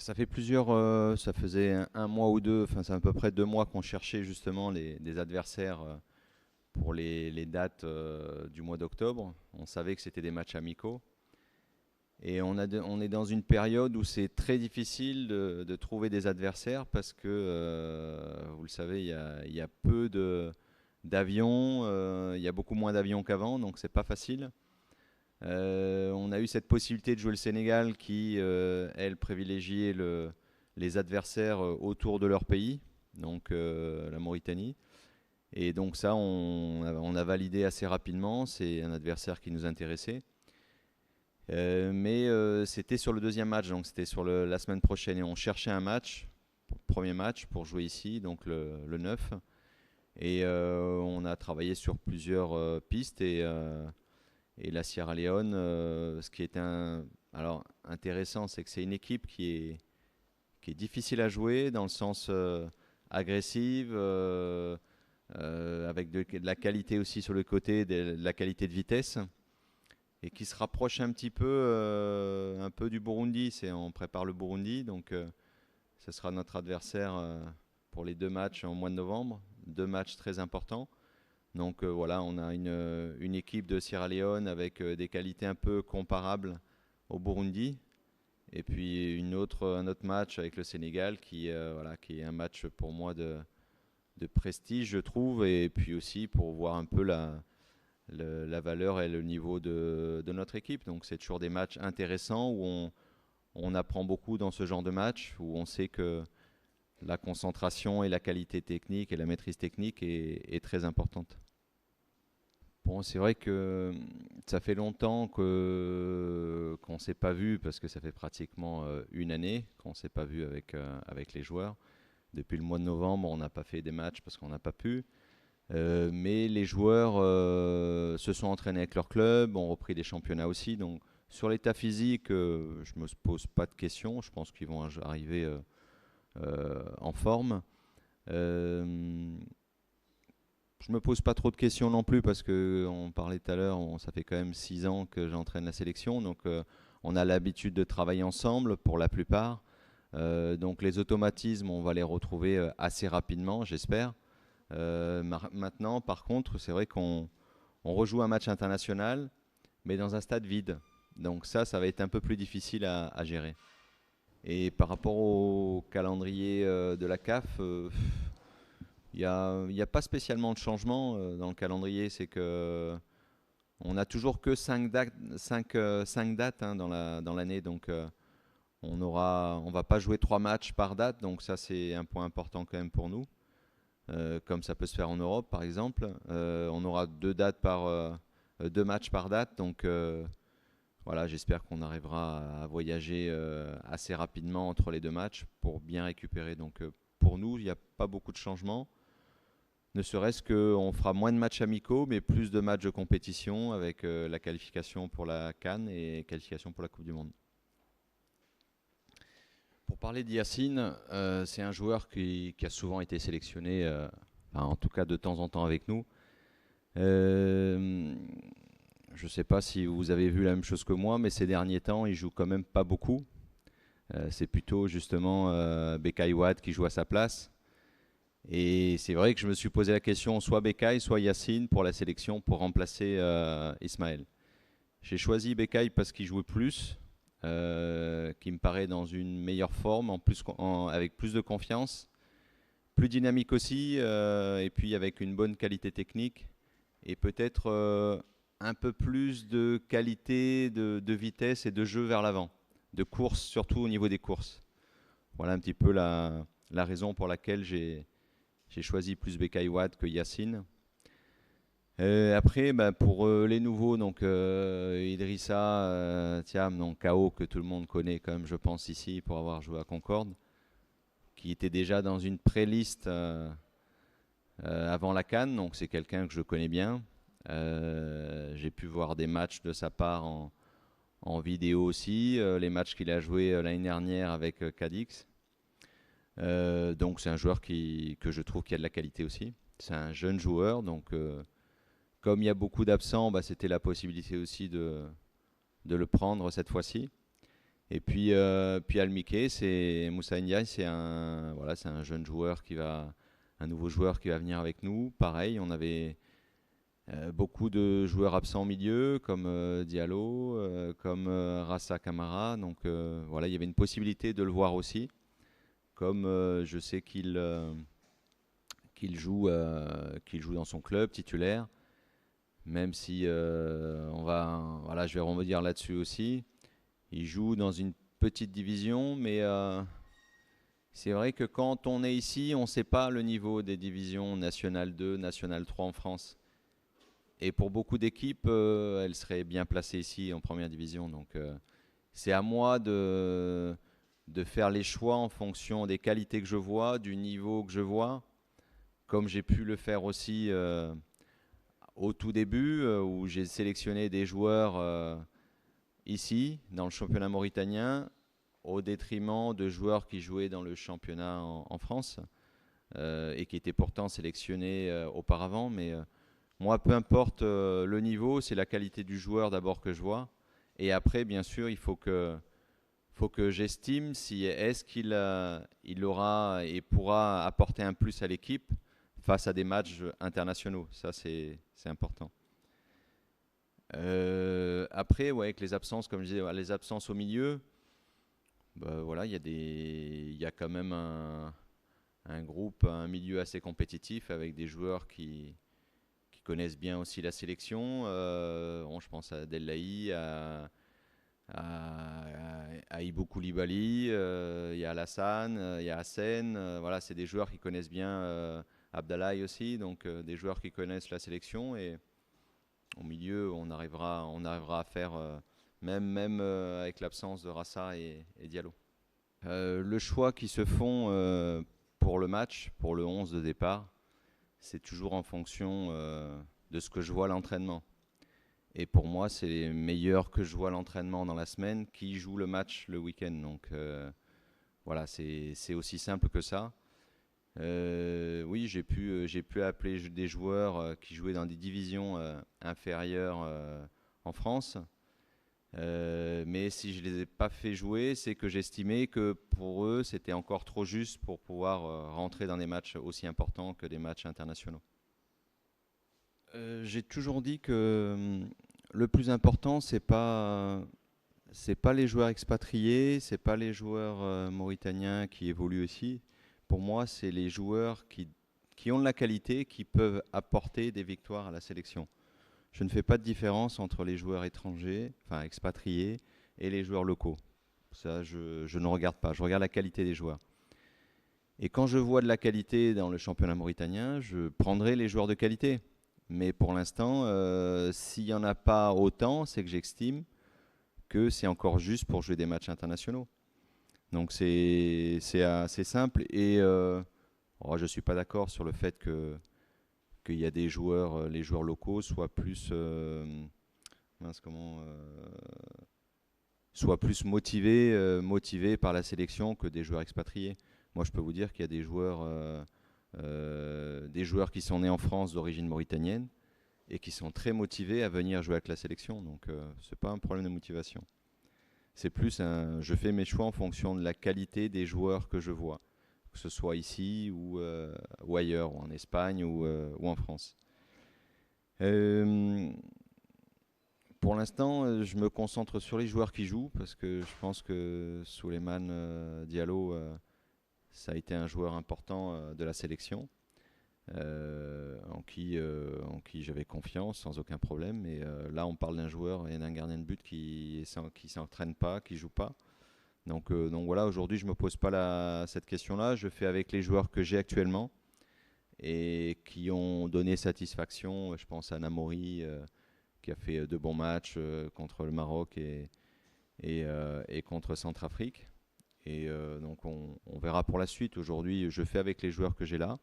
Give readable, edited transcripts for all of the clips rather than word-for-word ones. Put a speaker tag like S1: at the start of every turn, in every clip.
S1: Ça fait ça faisait un mois ou deux, enfin c'est à peu près 2 mois qu'on cherchait justement des adversaires pour les dates du mois d'octobre. On savait que c'était des matchs amicaux. Et on est dans une période où c'est très difficile de trouver des adversaires parce que, vous le savez, il y a d'avions, il y a beaucoup moins d'avions qu'avant, donc c'est pas facile. On a eu cette possibilité de jouer le Sénégal qui, elle, privilégiait les adversaires autour de leur pays, donc la Mauritanie. Et donc ça, on a validé assez rapidement. C'est un adversaire qui nous intéressait. Mais c'était sur le deuxième match, donc c'était sur la semaine prochaine. Et on cherchait un match, premier match pour jouer ici, donc le 9. Et on a travaillé sur plusieurs pistes. Et la Sierra Leone, ce qui est alors, intéressant, c'est que c'est une équipe qui est difficile à jouer dans le sens agressive, avec de la qualité aussi sur le côté, de la qualité de vitesse, et qui se rapproche un peu du Burundi. On prépare le Burundi, donc ce sera notre adversaire pour les 2 matchs en mois de novembre, 2 matchs très importants. Donc voilà, on a une équipe de Sierra Leone avec des qualités un peu comparables au Burundi. Et puis un autre match avec le Sénégal voilà, qui est un match pour moi de prestige, je trouve. Et puis aussi pour voir un peu la valeur et le niveau de notre équipe. Donc c'est toujours des matchs intéressants où on apprend beaucoup dans ce genre de match, où on sait que la concentration et la qualité technique et la maîtrise technique est très importante. Bon, c'est vrai que ça fait longtemps qu'on ne s'est pas vu parce que ça fait pratiquement une année qu'on ne s'est pas vu avec les joueurs. Depuis le mois de novembre, on n'a pas fait des matchs parce qu'on n'a pas pu. Mais les joueurs se sont entraînés avec leur club, ont repris des championnats aussi. Donc sur l'état physique, je ne me pose pas de questions. Je pense qu'ils vont arriver en forme. Euh, je me pose pas trop de questions non plus parce que on parlait tout à l'heure, ça fait quand même 6 ans que j'entraîne la sélection, donc on a l'habitude de travailler ensemble pour la plupart. Donc les automatismes, on va les retrouver assez rapidement, j'espère. Maintenant, par contre, c'est vrai qu'on rejoue un match international, mais dans un stade vide. Donc ça va être un peu plus difficile à gérer. Et par rapport au calendrier de la CAF, il y a pas spécialement de changement dans le calendrier. C'est que on a toujours que 5 dates, 5 dates hein, dans l'année. Donc on va pas jouer 3 matchs par date. Donc ça c'est un point important quand même pour nous. Comme ça peut se faire en Europe par exemple. On aura 2 matchs par date. Donc voilà, j'espère qu'on arrivera à voyager assez rapidement entre les 2 matchs pour bien récupérer. Donc pour nous, il n'y a pas beaucoup de changements. Ne serait-ce qu'on fera moins de matchs amicaux, mais plus de matchs de compétition avec la qualification pour la CAN et qualification pour la Coupe du Monde. Pour parler d'Yacine, c'est un joueur qui a souvent été sélectionné, enfin, en tout cas de temps en temps avec nous. Euh, je ne sais pas si vous avez vu la même chose que moi, mais ces derniers temps, il joue quand même pas beaucoup. C'est plutôt justement Becaye Wade qui joue à sa place. Et c'est vrai que je me suis posé la question soit Becaye, soit Yacine pour la sélection pour remplacer Ismaël. J'ai choisi Becaye parce qu'il jouait plus, qui me paraît dans une meilleure forme, avec plus de confiance, plus dynamique aussi, et puis avec une bonne qualité technique et peut-être un peu plus de qualité, de vitesse et de jeu vers l'avant, de course, surtout au niveau des courses. Voilà un petit peu la raison pour laquelle j'ai choisi plus Becaye Wade que Yacine. Après, bah, pour les nouveaux, donc Idrissa Thiam, donc KO, que tout le monde connaît quand même, je pense, ici, pour avoir joué à Concorde, qui était déjà dans une pré-liste avant la CAN, donc c'est quelqu'un que je connais bien. J'ai pu voir des matchs de sa part en vidéo aussi, les matchs qu'il a joués l'année dernière avec Cadix. Donc c'est un joueur que je trouve qui a de la qualité aussi. C'est un jeune joueur, donc comme il y a beaucoup d'absents, bah, c'était la possibilité aussi de le prendre cette fois-ci. Et puis Almike, Moussa Ndiaye, c'est un jeune joueur un nouveau joueur qui va venir avec nous. Pareil, on avait beaucoup de joueurs absents au milieu, comme Diallo, comme Rassa Camara. Donc voilà, il y avait une possibilité de le voir aussi. Comme je sais qu'il joue dans son club titulaire, même si voilà, je vais rebondir là-dessus aussi. Il joue dans une petite division, mais c'est vrai que quand on est ici, on ne sait pas le niveau des divisions National 2, National 3 en France. Et pour beaucoup d'équipes, elles seraient bien placées ici en première division. Donc c'est à moi de faire les choix en fonction des qualités que je vois, du niveau que je vois, comme j'ai pu le faire aussi au tout début, où j'ai sélectionné des joueurs ici, dans le championnat mauritanien, au détriment de joueurs qui jouaient dans le championnat en France et qui étaient pourtant sélectionnés auparavant. Mais moi, peu importe le niveau, c'est la qualité du joueur d'abord que je vois. Et après, bien sûr, faut que j'estime si est-ce il aura et pourra apporter un plus à l'équipe face à des matchs internationaux. Ça, c'est important. Après, ouais, avec les absences, comme je disais, les absences au milieu, bah, voilà, il y a quand même un groupe, un milieu assez compétitif avec des joueurs qui connaissent bien aussi la sélection. Je pense à Dellaï, à Ibou Koulibaly, il y a Alassane, il y a Hassen. Voilà, c'est des joueurs qui connaissent bien Abdallah aussi, donc des joueurs qui connaissent la sélection. Et au milieu, on arrivera à faire, même avec l'absence de Rassa et Diallo. Le choix qui se font pour le match, pour le 11 de départ, c'est toujours en fonction de ce que je vois à l'entraînement. Et pour moi, c'est les meilleurs que je vois à l'entraînement dans la semaine qui jouent le match le week-end. Donc voilà, c'est aussi simple que ça. Oui, j'ai pu appeler des joueurs qui jouaient dans des divisions inférieures en France. Mais si je ne les ai pas fait jouer, c'est que j'estimais que pour eux, c'était encore trop juste pour pouvoir rentrer dans des matchs aussi importants que des matchs internationaux. J'ai toujours dit que le plus important, c'est pas les joueurs expatriés, c'est pas les joueurs mauritaniens qui évoluent aussi. Pour moi, c'est les joueurs qui ont de la qualité, qui peuvent apporter des victoires à la sélection. Je ne fais pas de différence entre les joueurs étrangers, enfin expatriés, et les joueurs locaux. Ça, je ne regarde pas. Je regarde la qualité des joueurs. Et quand je vois de la qualité dans le championnat mauritanien, je prendrai les joueurs de qualité. Mais pour l'instant, s'il n'y en a pas autant, c'est que j'estime que c'est encore juste pour jouer des matchs internationaux. Donc c'est assez simple. Et je ne suis pas d'accord sur le fait qu'il y a des joueurs, les joueurs locaux soient plus, soient plus motivés par la sélection que des joueurs expatriés. Moi, je peux vous dire qu'il y a des joueurs qui sont nés en France d'origine mauritanienne et qui sont très motivés à venir jouer avec la sélection. Donc, ce n'est pas un problème de motivation. C'est plus je fais mes choix en fonction de la qualité des joueurs que je vois, que ce soit ici ou ailleurs, ou en Espagne ou en France. Pour l'instant, je me concentre sur les joueurs qui jouent parce que je pense que Souleymane Diallo, ça a été un joueur important de la sélection. En qui j'avais confiance sans aucun problème. Et là, on parle d'un joueur et d'un gardien de but qui s'entraîne pas, qui joue pas. Donc voilà, aujourd'hui, je me pose pas cette question-là. Je fais avec les joueurs que j'ai actuellement et qui ont donné satisfaction. Je pense à Namori qui a fait de bons matchs contre le Maroc et contre Centrafrique. Et donc on verra pour la suite. Aujourd'hui, je fais avec les joueurs que j'ai là.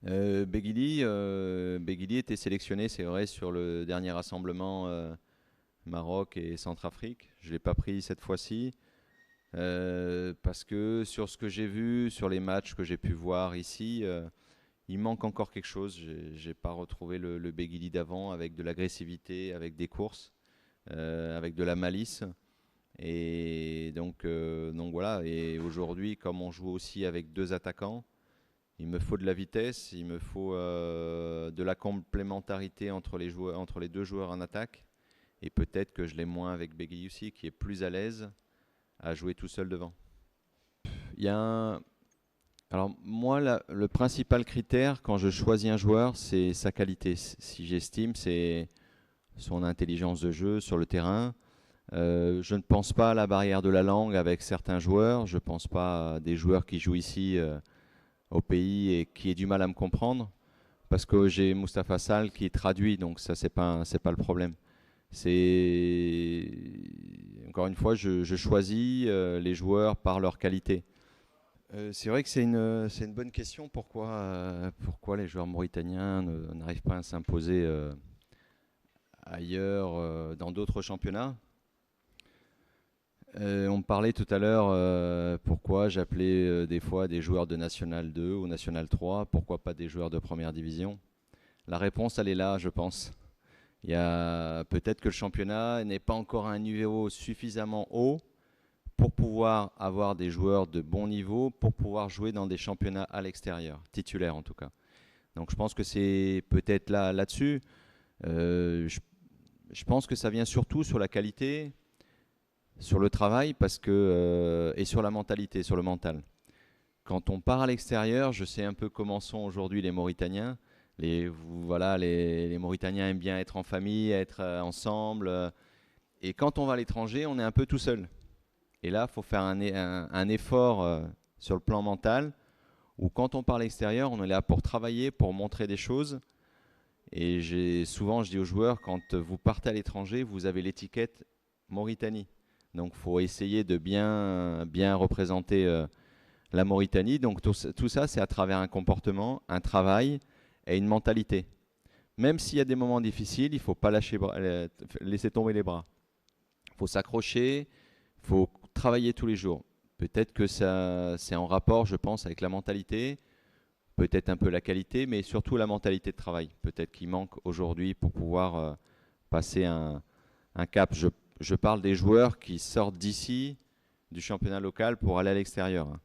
S1: Beguili était sélectionné, c'est vrai, sur le dernier rassemblement Maroc et Centrafrique. Je ne l'ai pas pris cette fois-ci parce que sur ce que j'ai vu, sur les matchs que j'ai pu voir ici, il manque encore quelque chose. Je n'ai pas retrouvé le Beguili d'avant avec de l'agressivité, avec des courses, avec de la malice. Et donc voilà. Et aujourd'hui, comme on joue aussi avec deux attaquants, il me faut de la vitesse, il me faut de la complémentarité entre les joueurs, entre les deux joueurs en attaque. Et peut-être que je l'ai moins avec Beguiyoussi, qui est plus à l'aise à jouer tout seul devant. Il y a un, Alors moi, le principal critère quand je choisis un joueur, c'est sa qualité. Si j'estime, c'est son intelligence de jeu sur le terrain. Je ne pense pas à la barrière de la langue avec certains joueurs. Je ne pense pas à des joueurs qui jouent ici au pays et qui aient du mal à me comprendre. Parce que j'ai Mustapha Sall qui traduit, donc ça, c'est pas le problème. C'est Encore une fois, je choisis les joueurs par leur qualité. C'est vrai que c'est une bonne question. Pourquoi les joueurs mauritaniens n'arrivent pas à s'imposer ailleurs, dans d'autres championnats? On me parlait tout à l'heure pourquoi j'appelais des fois des joueurs de National 2 ou National 3, pourquoi pas des joueurs de première division? La réponse, elle est là, je pense. Il y a peut-être que le championnat n'est pas encore à un niveau suffisamment haut pour pouvoir avoir des joueurs de bon niveau, pour pouvoir jouer dans des championnats à l'extérieur, titulaires en tout cas. Donc je pense que c'est peut-être là-dessus. Je pense que ça vient surtout sur la qualité, sur le travail, et sur la mentalité, sur le mental. Quand on part à l'extérieur, je sais un peu comment sont aujourd'hui les Mauritaniens. Les Mauritaniens aiment bien être en famille, être ensemble. Et quand on va à l'étranger, on est un peu tout seul. Et là, il faut faire un effort sur le plan mental, où quand on part à l'extérieur, on est là pour travailler, pour montrer des choses. Et souvent, je dis aux joueurs, quand vous partez à l'étranger, vous avez l'étiquette Mauritanie. Donc, il faut essayer de bien représenter la Mauritanie. Donc, tout ça, c'est à travers un comportement, un travail et une mentalité. Même s'il y a des moments difficiles, il ne faut pas laisser tomber les bras. Il faut s'accrocher, il faut travailler tous les jours. Peut-être que ça, c'est en rapport, je pense, avec la mentalité, peut-être un peu la qualité, mais surtout la mentalité de travail. Peut-être qu'il manque aujourd'hui pour pouvoir passer un cap. Je parle des joueurs qui sortent d'ici, du championnat local, pour aller à l'extérieur.